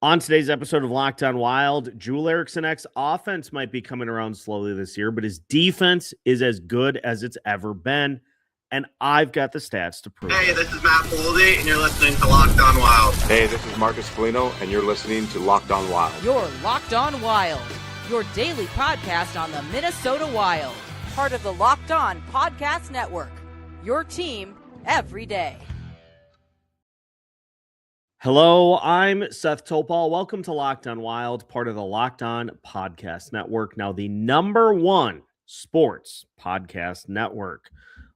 On today's episode of Locked On Wild, Joel Eriksson Ek's offense might be coming around slowly this year, but his defense is as good as it's ever been, and I've got the stats to prove Hey, it. this is Matt Boldy, and you're listening to Locked On Wild. Hey, this is Marcus Foligno, and you're listening to Locked On Wild. You're Locked On Wild, your daily podcast on the Minnesota Wild. Part of the Locked On Podcast Network, your team every day. Hello, I'm Seth Toupal. Welcome to Locked On Wild, part of the Locked On Podcast Network, now the number one sports podcast network.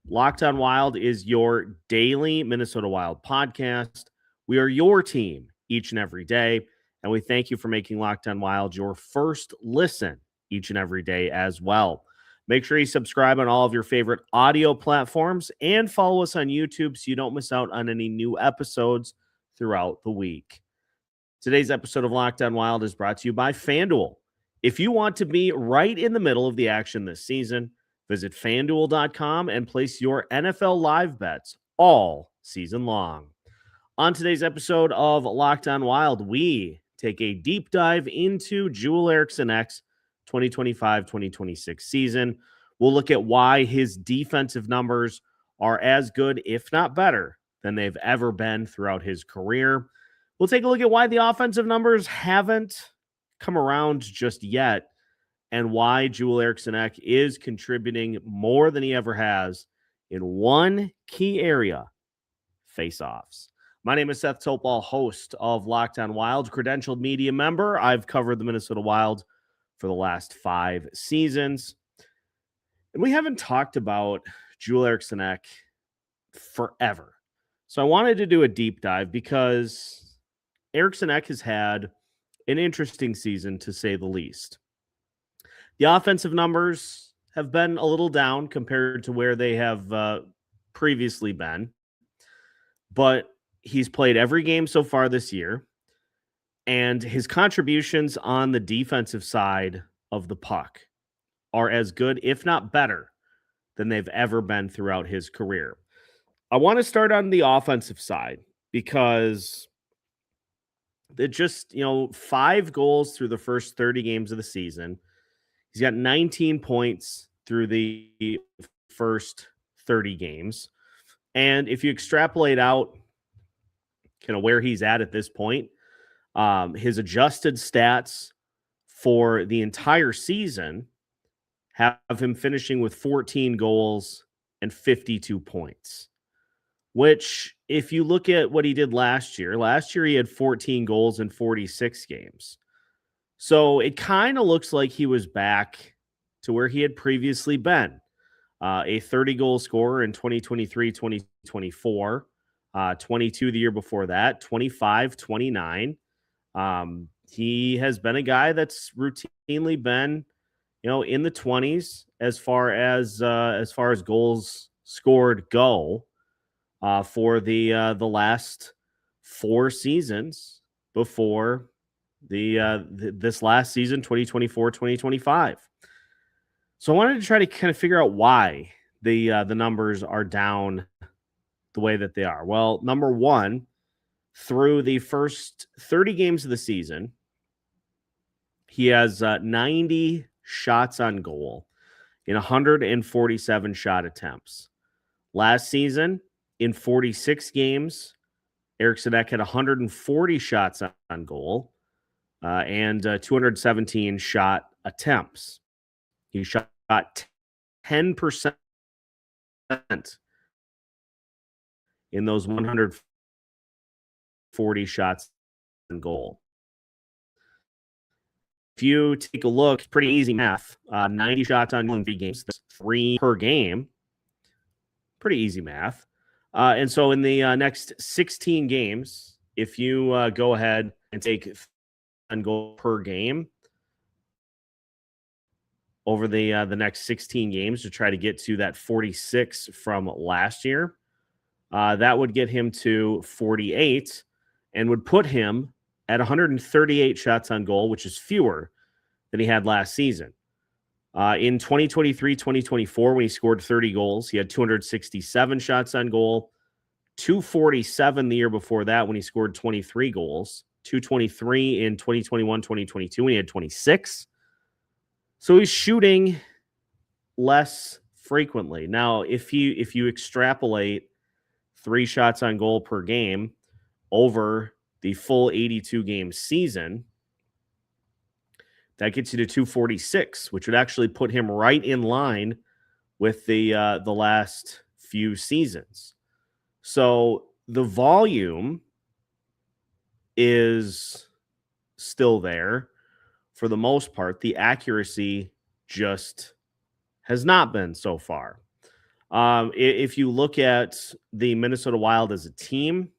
Locked On Wild is your daily Minnesota Wild podcast. We are your team each and every day, and we thank you for making Locked On Wild your first listen each and every day as well. Make sure you subscribe on all of your favorite audio platforms and follow us on YouTube so you don't miss out on any new episodes throughout the week. Today's episode of Locked On Wild is brought to you by FanDuel. If you want to be right in the middle of the action this season, visit FanDuel.com and place your NFL live bets all season long. On today's episode of Locked On Wild, we take a deep dive into Joel Eriksson Ek's 2025-2026 season. We'll look at why his defensive numbers are as good, if not better, than they've ever been throughout his career. We'll take a look at why the offensive numbers haven't come around just yet and why Joel Eriksson Ek is contributing more than he ever has in one key area, faceoffs. My name is Seth Toupal, host of Locked On Wild, credentialed media member. I've covered the Minnesota Wild for the last 5 seasons. And we haven't talked about Joel Eriksson Ek forever. So I wanted to do a deep dive because Eriksson Ek has had an interesting season, to say the least. The offensive numbers have been a little down compared to where they have previously been, but he's played every game so far this year, and his contributions on the defensive side of the puck are as good, if not better, than they've ever been throughout his career. I want to start on the offensive side because it just, 5 goals through the first 30 games of the season. He's got 19 points through the first 30 games. And if you extrapolate out kind of where he's at this point, his adjusted stats for the entire season have him finishing with 14 goals and 52 points. Which, if you look at what he did last year he had 14 goals in 46 games. So it kind of looks like he was back to where he had previously been. A 30-goal scorer in 2023-2024, 22 the year before that, 25, 29. He has been a guy that's routinely been, in the 20s as far as goals scored go. For the last 4 seasons before this last season, 2024-2025. So I wanted to try to kind of figure out why the numbers are down the way that they are. Well, number one, through the first 30 games of the season, he has 90 shots on goal in 147 shot attempts. Last season, in 46 games, Eriksson Ek had 140 shots on goal and 217 shot attempts. He shot 10% in those 140 shots on goal. If you take a look, it's pretty easy math. 90 shots on goal in 3 games, that's 3 per game. Pretty easy math. And so in the next 16 games, if you go ahead and take on goal per game over the next 16 games to try to get to that 46 from last year, that would get him to 48 and would put him at 138 shots on goal, which is fewer than he had last season. In 2023-2024, when he scored 30 goals, he had 267 shots on goal, 247 the year before that when he scored 23 goals, 223 in 2021, 2022, when he had 26. So he's shooting less frequently. Now, if you extrapolate 3 shots on goal per game over the full 82 game season, that gets you to 246, which would actually put him right in line with the last few seasons. So the volume is still there for the most part. The accuracy just has not been so far. If you look at the Minnesota Wild as a team,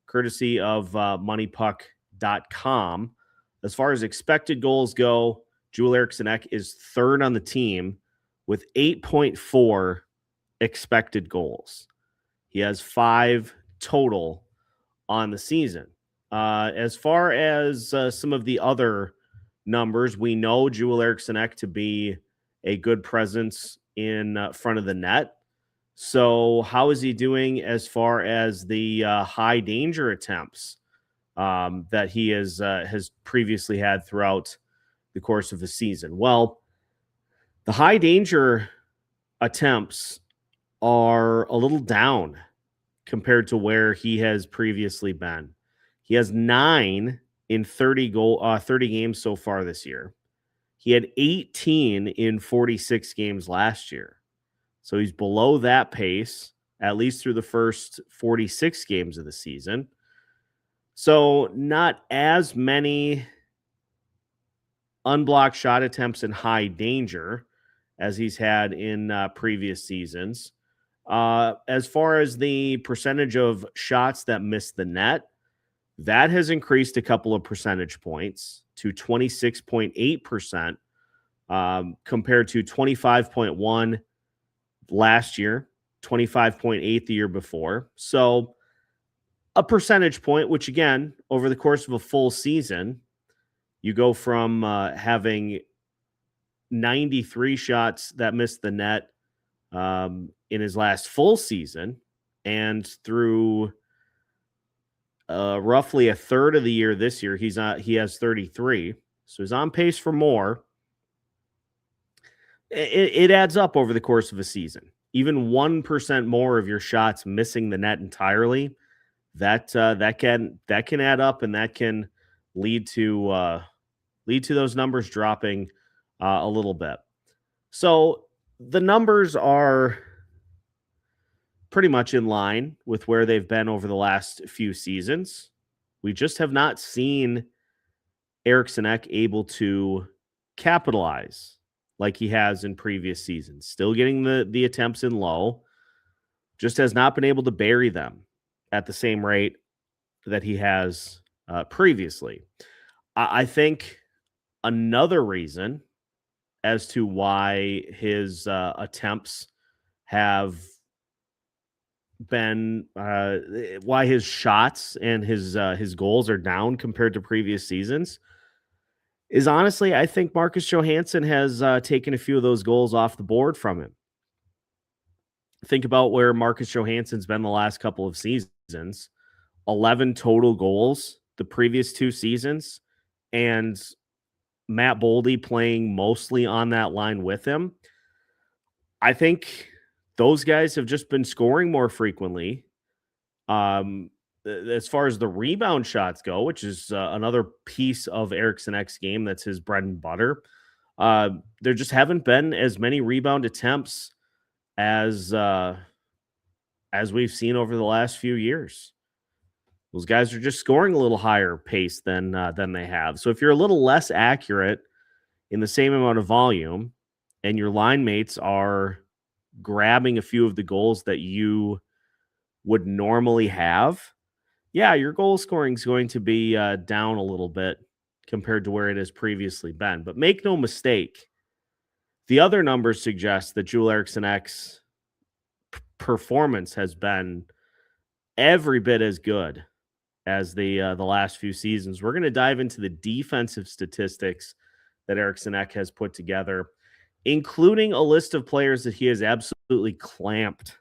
courtesy of moneypuck.com, as far as expected goals go, Joel Eriksson Ek is third on the team with 8.4 expected goals. He has 5 total on the season. As far as some of the other numbers, we know Joel Eriksson Ek to be a good presence in front of the net. So how is he doing as far as the high danger attempts that he has previously had throughout the course of the season? Well, the high danger attempts are a little down compared to where he has previously been. He has 9 in 30 games so far this year. He had 18 in 46 games last year. So he's below that pace, at least through the first 46 games of the season. So not as many unblocked shot attempts in high danger as he's had in previous seasons. As far as the percentage of shots that miss the net, that has increased a couple of percentage points to 26.8% compared to 25.1 last year, 25.8 the year before. So a percentage point, which again, over the course of a full season, you go from having 93 shots that missed the net in his last full season, and through roughly a third of the year this year, he has 33. So he's on pace for more. It adds up over the course of a season. Even 1% more of your shots missing the net entirely, that can add up, and that can lead to those numbers dropping a little bit. So the numbers are pretty much in line with where they've been over the last few seasons. We just have not seen Eriksson Ek able to capitalize like he has in previous seasons. Still getting the attempts in low, just has not been able to bury them at the same rate that he has previously. I think another reason as to why his attempts have been why his shots and his goals are down compared to previous seasons is, honestly, I think Marcus Johansson has taken a few of those goals off the board from him. Think about where Marcus Johansson's been the last couple of seasons. 11 total goals the previous 2 seasons, and Matt Boldy playing mostly on that line with him. I think those guys have just been scoring more frequently. As far as the rebound shots go, which is another piece of Eriksson Ek's game that's his bread and butter, there just haven't been as many rebound attempts as we've seen over the last few years. Those guys are just scoring a little higher pace than they have. So if you're a little less accurate in the same amount of volume, and your line mates are grabbing a few of the goals that you would normally have, yeah, your goal scoring is going to be down a little bit compared to where it has previously been. But make no mistake, the other numbers suggest that Joel Eriksson Ek's performance has been every bit as good as the last few seasons. We're going to dive into the defensive statistics that Eriksson Ek has put together, including a list of players that he has absolutely clamped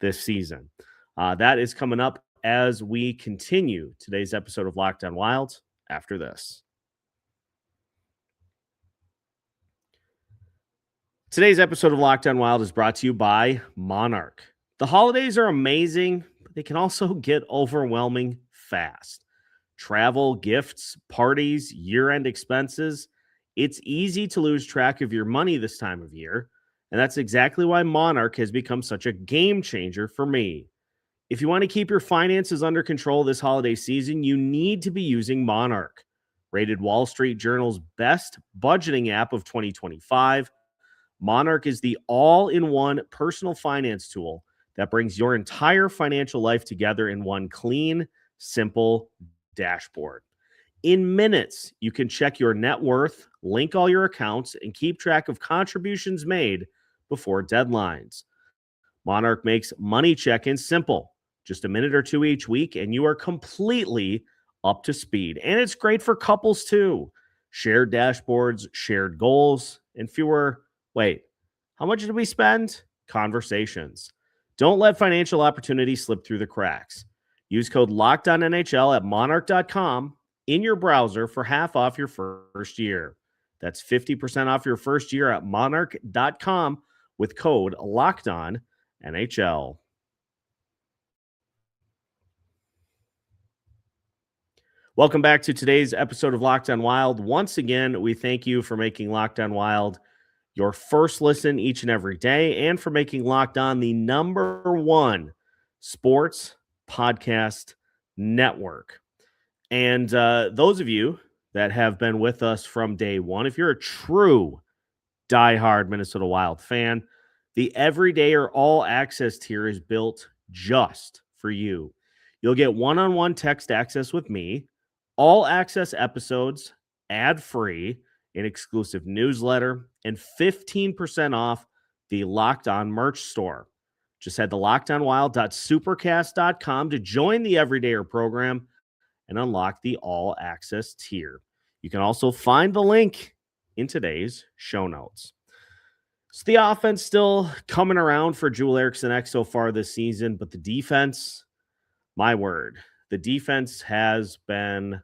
this season. That is coming up as we continue today's episode of Locked On Wild after this. Today's episode of Locked On Wild is brought to you by Monarch. The holidays are amazing, but they can also get overwhelming fast. Travel, gifts, parties, year-end expenses. It's easy to lose track of your money this time of year, and that's exactly why Monarch has become such a game changer for me. If you want to keep your finances under control this holiday season, you need to be using Monarch. Rated Wall Street Journal's best budgeting app of 2025, Monarch is the all-in-one personal finance tool that brings your entire financial life together in one clean, simple dashboard. In minutes, you can check your net worth, link all your accounts, and keep track of contributions made before deadlines. Monarch makes money check-ins simple. Just a minute or two each week, and you are completely up to speed. And it's great for couples, too. Shared dashboards, shared goals, and fewer, how much did we spend? Conversations. Don't let financial opportunities slip through the cracks. Use code LOCKEDONNHL at monarch.com in your browser for half off your first year. That's 50% off your first year at monarch.com with code LOCKEDONNHL. Welcome back to today's episode of Locked On Wild. Once again, we thank you for making Locked On Wild your first listen each and every day, and for making Locked On the #1 sports podcast network. And those of you that have been with us from day one, if you're a true diehard Minnesota Wild fan, the everyday or all access tier is built just for you. You'll get one-on-one text access with me, all access episodes, ad-free, an exclusive newsletter, and 15% off the Locked On merch store. Just head to lockedonwild.supercast.com to join the Everydayer program and unlock the all access tier. You can also find the link in today's show notes. So the offense still coming around for Joel Eriksson Ek so far this season, but the defense, my word, the defense has been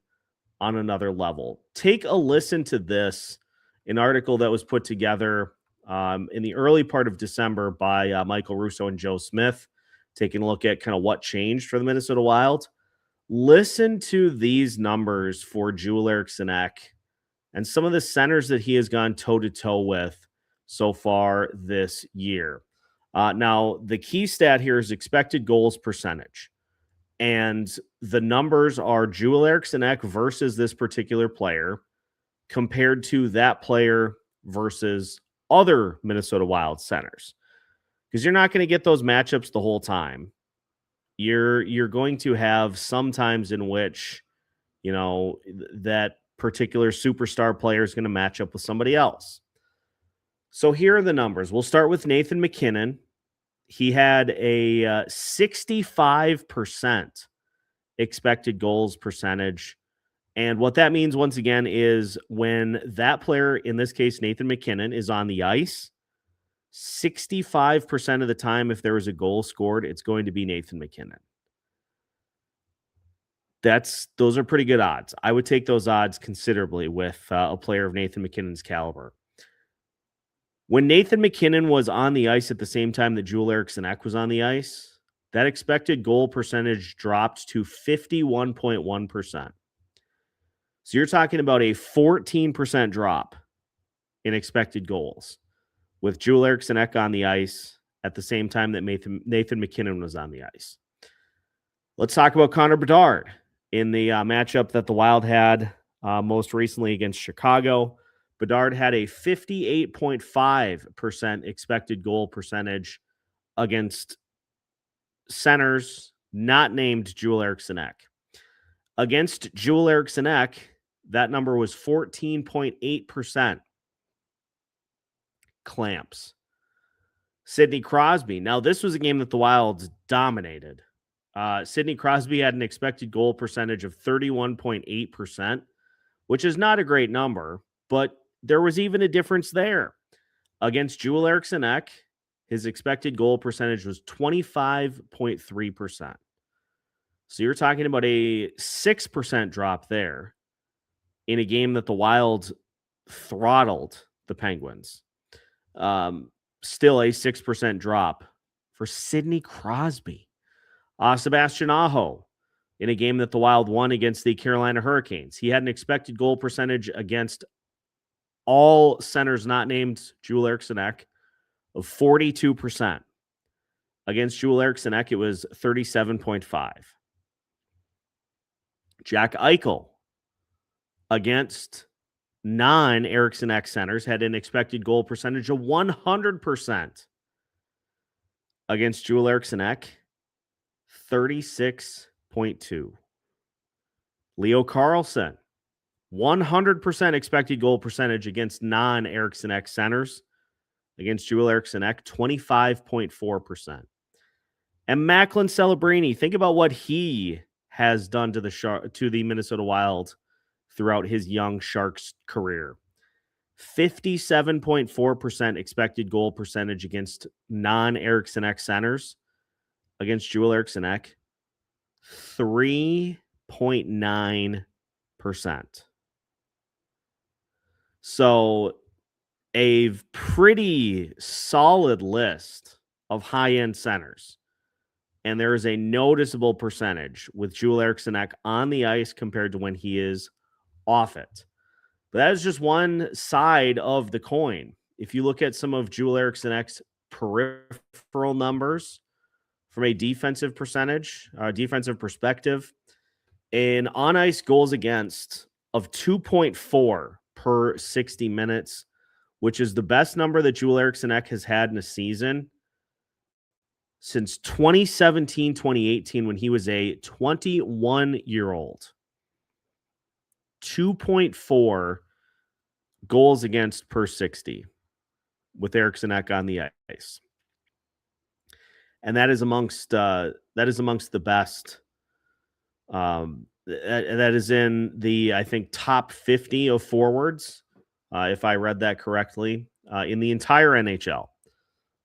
on another level. Take a listen to this, an article that was put together in the early part of December by Michael Russo and Joe Smith, taking a look at kind of what changed for the Minnesota Wild. Listen to these numbers for Joel Eriksson Ek and some of the centers that he has gone toe-to-toe with so far this year. Now, the key stat here is expected goals percentage. And the numbers are Joel Eriksson Ek versus this particular player compared to that player versus other Minnesota Wild centers. Because you're not going to get those matchups the whole time. You're going to have some times in which, that particular superstar player is going to match up with somebody else. So here are the numbers. We'll start with Nathan McKinnon. He had a 65% expected goals percentage. And what that means, once again, is when that player, in this case, Nathan McKinnon, is on the ice, 65% of the time, if there was a goal scored, it's going to be Nathan McKinnon. Those are pretty good odds. I would take those odds considerably with a player of Nathan McKinnon's caliber. When Nathan McKinnon was on the ice at the same time that Joel Eriksson Ek was on the ice, that expected goal percentage dropped to 51.1%. So you're talking about a 14% drop in expected goals with Joel Eriksson Ek on the ice at the same time that Nathan McKinnon was on the ice. Let's talk about Connor Bedard in the matchup that the Wild had most recently against Chicago. Bedard had a 58.5% expected goal percentage against centers not named Joel Eriksson Ek. Against Joel Eriksson Ek, that number was 14.8%. Clamps. Sidney Crosby. Now, this was a game that the Wild dominated. Sidney Crosby had an expected goal percentage of 31.8%, which is not a great number, but there was even a difference there. Against Joel Eriksson Ek, his expected goal percentage was 25.3%. So you're talking about a 6% drop there. in a game that the Wild throttled the Penguins. Still a 6% drop for Sidney Crosby. Sebastian Aho in a game that the Wild won against the Carolina Hurricanes. He had an expected goal percentage against all centers not named Joel Eriksson Ek of 42%. Against Joel Eriksson Ek, it was 37.5. Jack Eichel against non-Eriksson Ek centers had an expected goal percentage of 100%. Against Joel Eriksson Ek, 36.2. Leo Carlsson, 100% expected goal percentage against non-Eriksson Ek centers. Against Joel Eriksson Ek, 25.4%. And Macklin Celebrini, think about what he has done to the Minnesota Wild throughout his young Sharks career. 57.4% expected goal percentage against non-Eriksson Ek centers. Against Joel Eriksson Ek, 3.9%. So a pretty solid list of high-end centers. And there is a noticeable percentage with Joel Eriksson Ek on the ice compared to when he is off it. But that is just one side of the coin. If you look at some of Joel Eriksson Ek's peripheral numbers from a defensive perspective, an on-ice goals against of 2.4 per 60 minutes, which is the best number that Joel Eriksson Ek has had in a season since 2017-2018 when he was a 21-year-old. 2.4 goals against per 60 with Eriksson Ek on the ice. And that is amongst the best. That is in the, I think, top 50 of forwards, if I read that correctly, in the entire NHL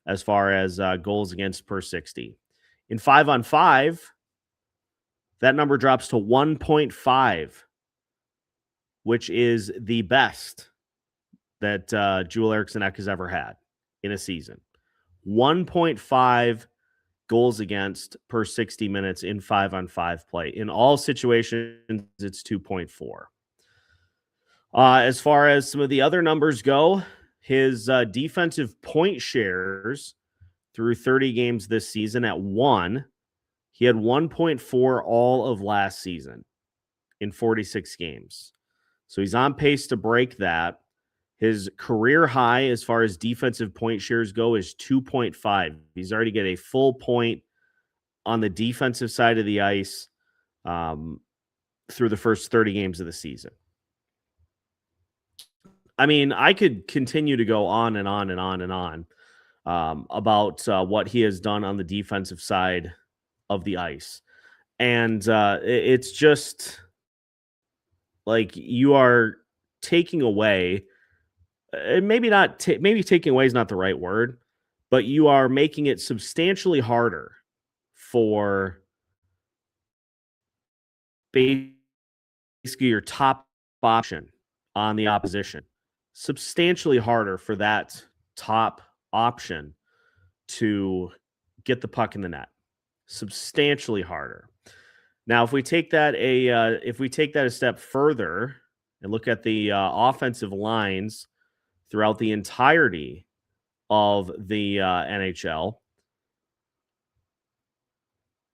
as far as goals against per 60. In 5-on-5, that number drops to 1.5, which is the best that Joel Eriksson Ek has ever had in a season. 1.5 goals against per 60 minutes in 5-on-5 play. In all situations, it's 2.4. As far as some of the other numbers go, his defensive point shares through 30 games this season at 1. He had 1.4 all of last season in 46 games. So he's on pace to break that. His career high as far as defensive point shares go is 2.5. He's already got a full point on the defensive side of the ice through the first 30 games of the season. I mean, I could continue to go on and on and on and on about what he has done on the defensive side of the ice. And it's just like you are taking away, maybe taking away is not the right word, but you are making it substantially harder for basically your top option on the opposition. Substantially harder for that top option to get the puck in the net. Substantially harder. Now, if we take that a step further and look at the offensive lines throughout the entirety of the NHL,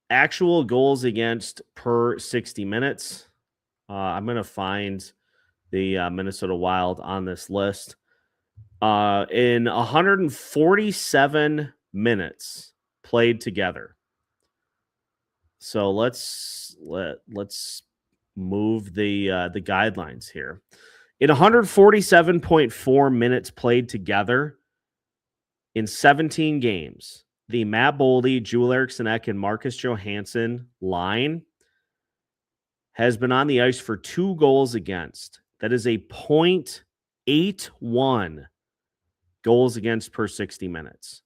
actual goals against per 60 minutes. I'm going to find the Minnesota Wild on this list. In 147 minutes played together. So let's move the guidelines here. In 147.4 minutes played together in 17 games, the Matt Boldy, Joel Eriksson Ek, and Marcus Johansson line has been on the ice for 2 goals against. That is a .81 goals against per 60 minutes.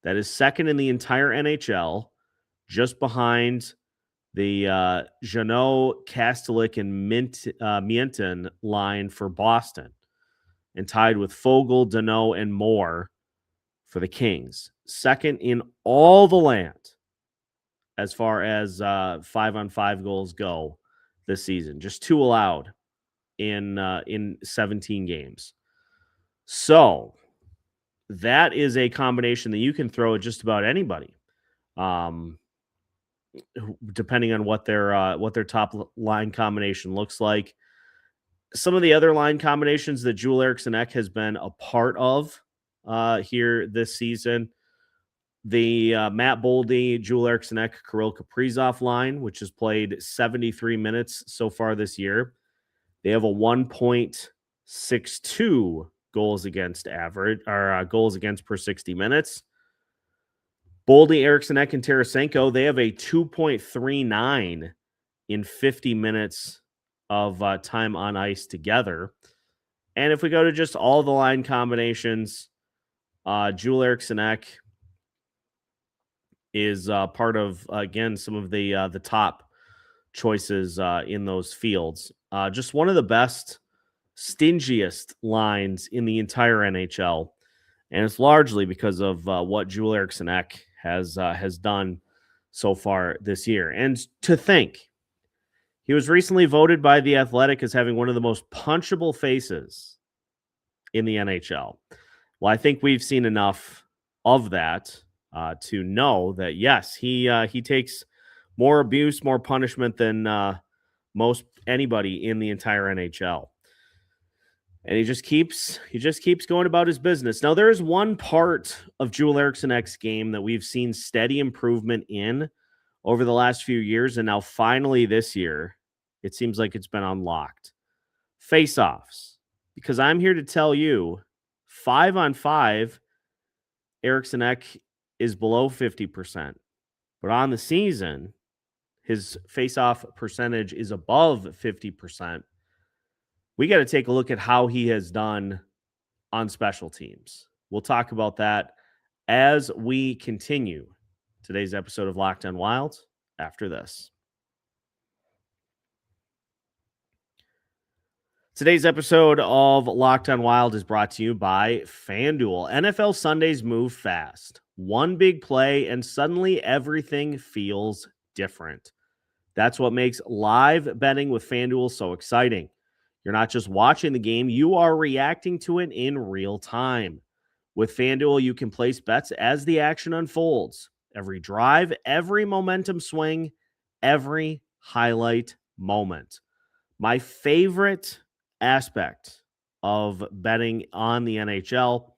That is second in the entire NHL, just behind the Jeannot, Kastelik, and Mienton line for Boston, and tied with Fogle, Deneau, and Moore for the Kings. Second in all the land as far as 5-on-5 goals go this season. Just 2 allowed in 17 games. So that is a combination that you can throw at just about anybody, depending on what their top line combination looks like. Some of the other line combinations that Joel Eriksson Ek has been a part of here this season, the Matt Boldy, Joel Eriksson Ek, Kirill Kaprizov line, which has played 73 minutes so far this year. They have a 1.62 goals against average, or goals against per 60 minutes. Boldy, Eriksson Ek, and Tarasenko, they have a 2.39 in 50 minutes of time on ice together. And if we go to just all the line combinations, Joel Eriksson Ek is part of, again, some of the top choices in those fields. Just one of the best, stingiest lines in the entire NHL. And it's largely because of what Joel Eriksson Ek has done so far this year. And to think, he was recently voted by The Athletic as having one of the most punchable faces in the NHL. Well, I think we've seen enough of that to know that, yes, he takes more abuse, more punishment than most anybody in the entire NHL. And he just keeps going about his business. Now, there is one part of Joel Eriksson Ek's game that we've seen steady improvement in over the last few years, and now finally this year, it seems like it's been unlocked. Face-offs. Because I'm here to tell you, 5-on-5, Eriksson Ek is below 50%. But on the season, his face-off percentage is above 50%. We got to take a look at how he has done on special teams. We'll talk about that as we continue today's episode of Locked On Wild after this. Today's episode of Locked On Wild is brought to you by FanDuel. NFL Sundays move fast. One big play, and suddenly everything feels different. That's what makes live betting with FanDuel so exciting. You're not just watching the game, you are reacting to it in real time. With FanDuel, you can place bets as the action unfolds. Every drive, every momentum swing, every highlight moment. My favorite aspect of betting on the NHL,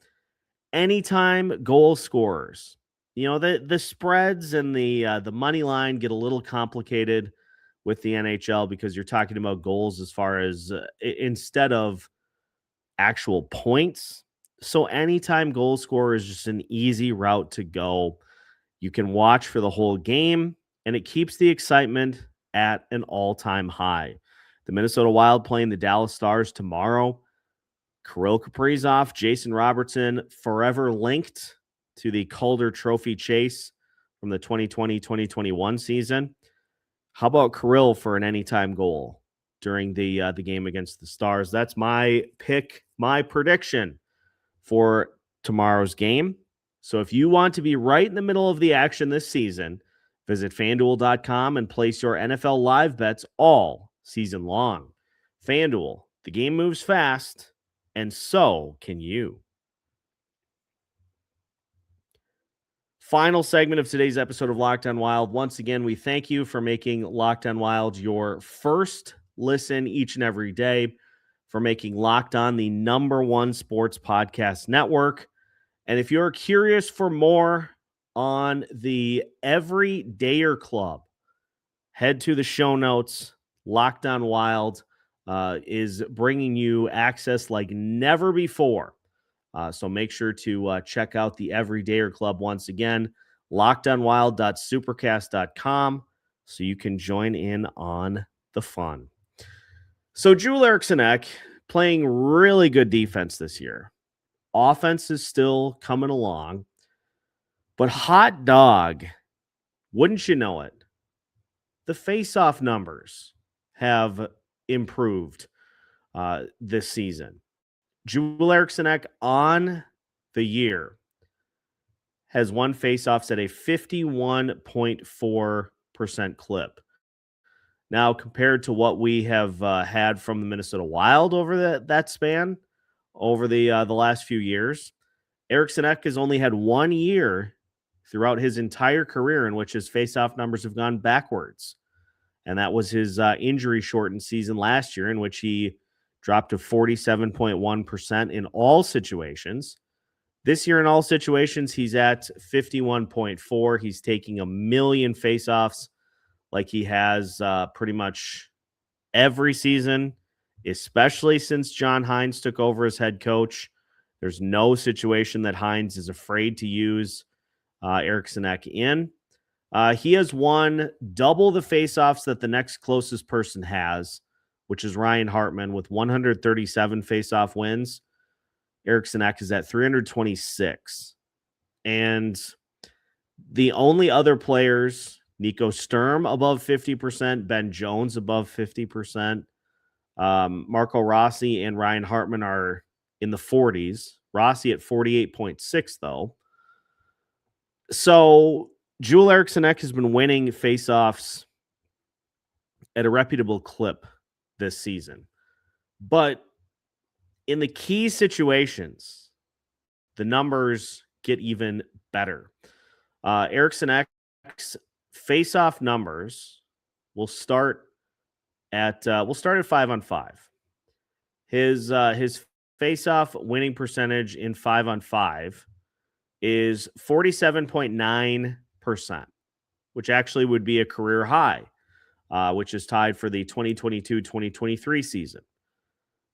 anytime goal scorers. You know, the spreads and the money line get a little complicated with the NHL because you're talking about goals as far as instead of actual points. So anytime goal scorer is just an easy route to go. You can watch for the whole game, and it keeps the excitement at an all-time high. The Minnesota Wild playing the Dallas Stars tomorrow. Kirill Kaprizov, Jason Robertson, forever linked to the Calder Trophy chase from the 2020-2021 season. How about Kirill for an anytime goal during the game against the Stars? That's my pick, my prediction for tomorrow's game. So if you want to be right in the middle of the action this season, visit FanDuel.com and place your NFL live bets all season long. FanDuel, the game moves fast, and so can you. Final segment of today's episode of Locked On Wild. Once again, we thank you for making Locked On Wild your first listen each and every day, for making Locked On the #1 sports podcast network. And if you're curious for more on the Everydayer Club, head to the show notes. Locked On Wild is bringing you access like never before. So make sure to check out the Everydayer Club once again, lockedonwild.supercast.com, so you can join in on the fun. So Joel Eriksson Ek playing really good defense this year. Offense is still coming along, but hot dog, wouldn't you know it? the faceoff numbers have improved this season. Joel Eriksson Ek on the year has won faceoffs at a 51.4% clip. Now, compared to what we have had from the Minnesota Wild over that span, over the last few years, Eriksson Ek has only had 1 year throughout his entire career in which his faceoff numbers have gone backwards. And that was his injury-shortened season last year, in which he dropped to 47.1% in all situations. This year in all situations, he's at 51.4. He's taking a million faceoffs like he has pretty much every season, especially since John Hines took over as head coach. There's no situation that Hines is afraid to use Eriksson Ek in. He has won double the faceoffs that the next closest person has, which is Ryan Hartman with 137 faceoff wins. Eriksson Ek is at 326. And the only other players, Nico Sturm above 50%, Ben Jones above 50%, Marco Rossi and Ryan Hartman are in the 40s. Rossi at 48.6, though. So Joel Eriksson Ek has been winning faceoffs at a reputable clip this season. But in the key situations, the numbers get even better. Eriksson Ek's faceoff numbers will start at 5-on-5. His faceoff winning percentage in 5-on-5 is 47.9%, which actually would be a career high, which is tied for the 2022-2023 season.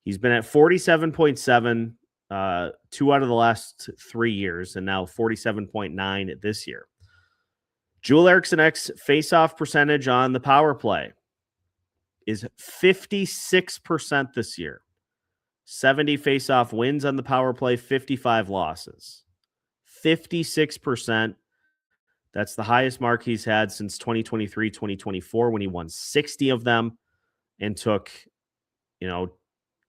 He's been at 47.7 2 out of the last 3 years, and now 47.9 this year. Joel Eriksson Ek's faceoff percentage on the power play is 56% this year. 70 faceoff wins on the power play, 55 losses. 56%. That's the highest mark he's had since 2023-2024, when he won 60 of them and took,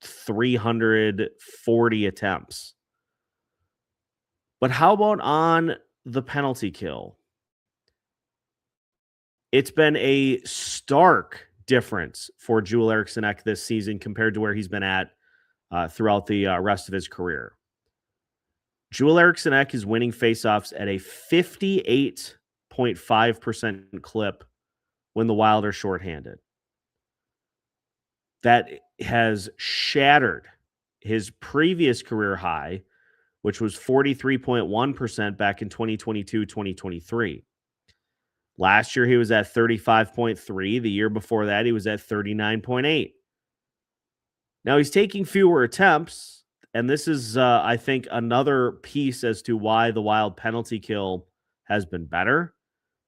340 attempts. But how about on the penalty kill? It's been a stark difference for Joel Eriksson Ek this season compared to where he's been at throughout the rest of his career. Joel Eriksson Ek is winning faceoffs at a 58.5% clip when the Wild are shorthanded. That has shattered his previous career high, which was 43.1% back in 2022-2023. Last year, he was at 35.3. The year before that, he was at 39.8. Now, he's taking fewer attempts, and this is, I think, another piece as to why the Wild penalty kill has been better.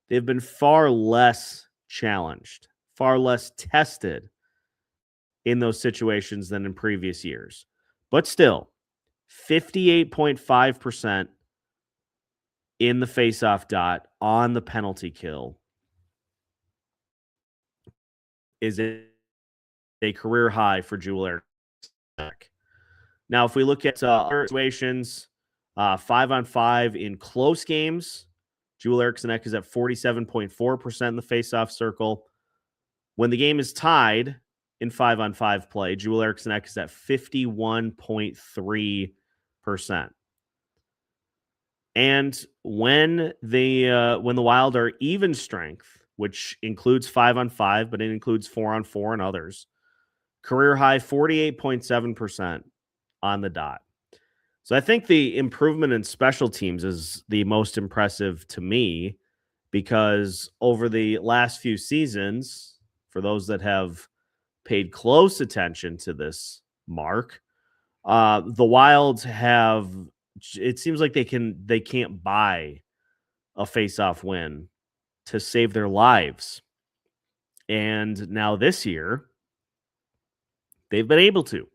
They've been far less challenged, far less tested in those situations than in previous years. But still, 58.5% in the faceoff dot on the penalty kill is a career high for Joel Eriksson Ek. Now, if we look at other situations, 5-on-5 in close games, Joel Eriksson Ek is at 47.4% in the faceoff circle. When the game is tied in 5-on-5 play, Joel Eriksson Ek is at 51.3%. And when the Wild are even strength, which includes 5-on-5, but it includes 4-on-4 and others, career high 48.7% on the dot. So I think the improvement in special teams is the most impressive to me, because over the last few seasons, for those that have paid close attention to this mark, the Wild have, it seems like they can't buy a faceoff win to save their lives. And now this year, they've been able to,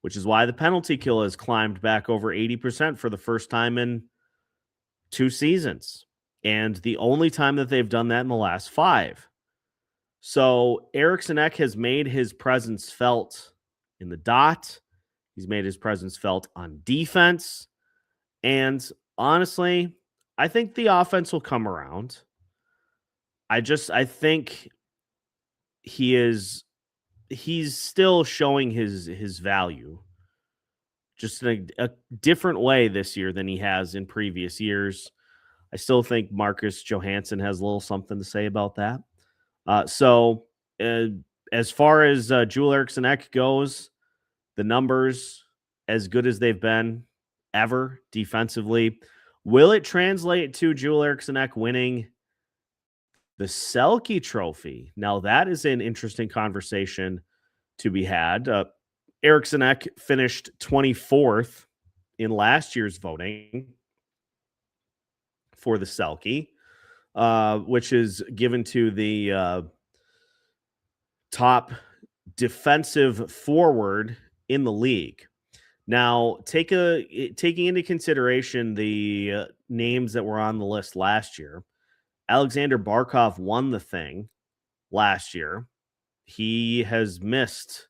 which is why the penalty kill has climbed back over 80% for the first time in 2 seasons. And the only time that they've done that in the last 5. So Eriksson Ek has made his presence felt in the dot. He's made his presence felt on defense. And honestly, I think the offense will come around. I think he's still showing his value, just in a different way this year than he has in previous years. I still think Marcus Johansson has a little something to say about that. As far as Joel Eriksson Ek goes, the numbers as good as they've been ever defensively. Will it translate to Joel Eriksson Ek winning the Selke Trophy? Now, that is an interesting conversation to be had. Eriksson Ek finished 24th in last year's voting for the Selke, which is given to the top defensive forward in the league. Now, taking into consideration the names that were on the list last year, Alexander Barkov won the thing last year. He has missed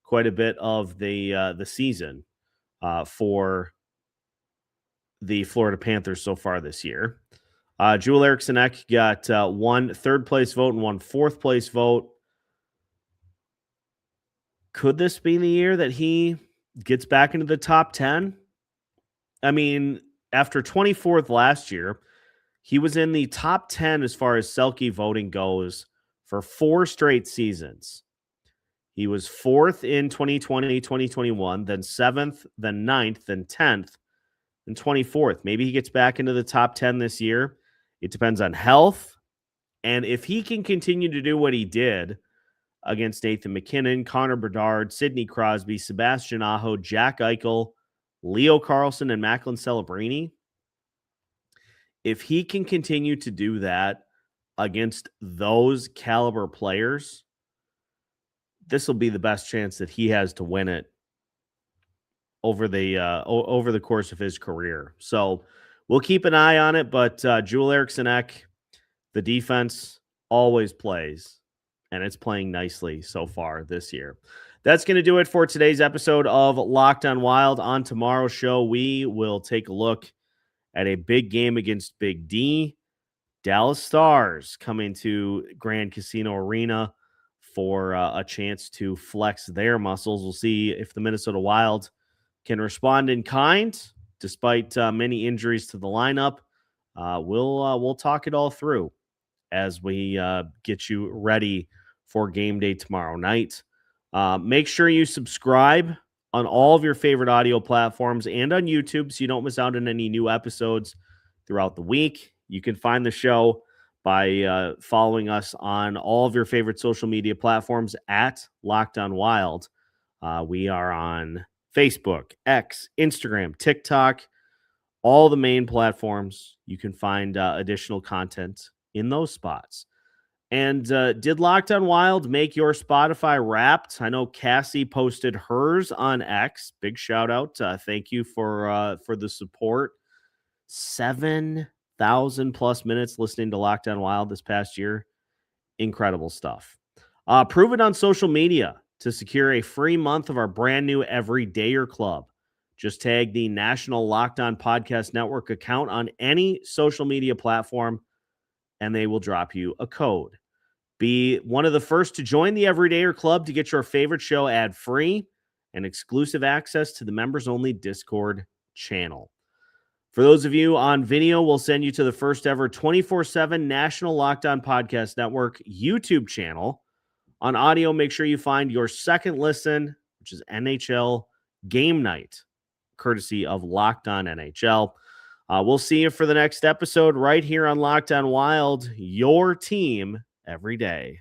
quite a bit of the season for the Florida Panthers so far this year. Joel Eriksson Ek got one third-place vote and one fourth-place vote. Could this be the year that he gets back into the top 10? I mean, after 24th last year, he was in the top 10 as far as Selke voting goes for 4 straight seasons. He was 4th in 2020, 2021, then 7th, then 9th, then 10th, and 24th. Maybe he gets back into the top 10 this year. It depends on health. And if he can continue to do what he did against Nathan McKinnon, Connor Bedard, Sidney Crosby, Sebastian Aho, Jack Eichel, Leo Carlson, and Macklin Celebrini, if he can continue to do that against those caliber players, this will be the best chance that he has to win it over the course of his career. So we'll keep an eye on it, but Joel Eriksson Ek, the defense always plays, and it's playing nicely so far this year. That's going to do it for today's episode of Locked on Wild. On tomorrow's show, we will take a look at a big game against Big D. Dallas Stars coming to Grand Casino Arena for a chance to flex their muscles. We'll see if the Minnesota Wild can respond in kind, despite many injuries to the lineup. We'll talk it all through as we get you ready for game day tomorrow night. Make sure you subscribe on all of your favorite audio platforms and on YouTube so you don't miss out on any new episodes throughout the week. You can find the show by following us on all of your favorite social media platforms at Locked on Wild. We are on Facebook, X, Instagram, TikTok, all the main platforms. You can find additional content in those spots. And did Locked on Wild make your Spotify Wrapped? I know Cassie posted hers on X. Big shout out. Thank you for the support. 7,000 plus minutes listening to Locked on Wild this past year. Incredible stuff. Prove it on social media to secure a free month of our brand new Everydayer Club. Just tag the National Locked On Podcast Network account on any social media platform, and they will drop you a code. Be one of the first to join the Everydayer Club to get your favorite show ad-free and exclusive access to the members-only Discord channel. For those of you on video, we'll send you to the first ever 24/7 National Locked On Podcast Network YouTube channel. On audio, make sure you find your second listen, which is NHL Game Night, courtesy of Locked On NHL. We'll see you for the next episode right here on Locked on Wild, your team every day.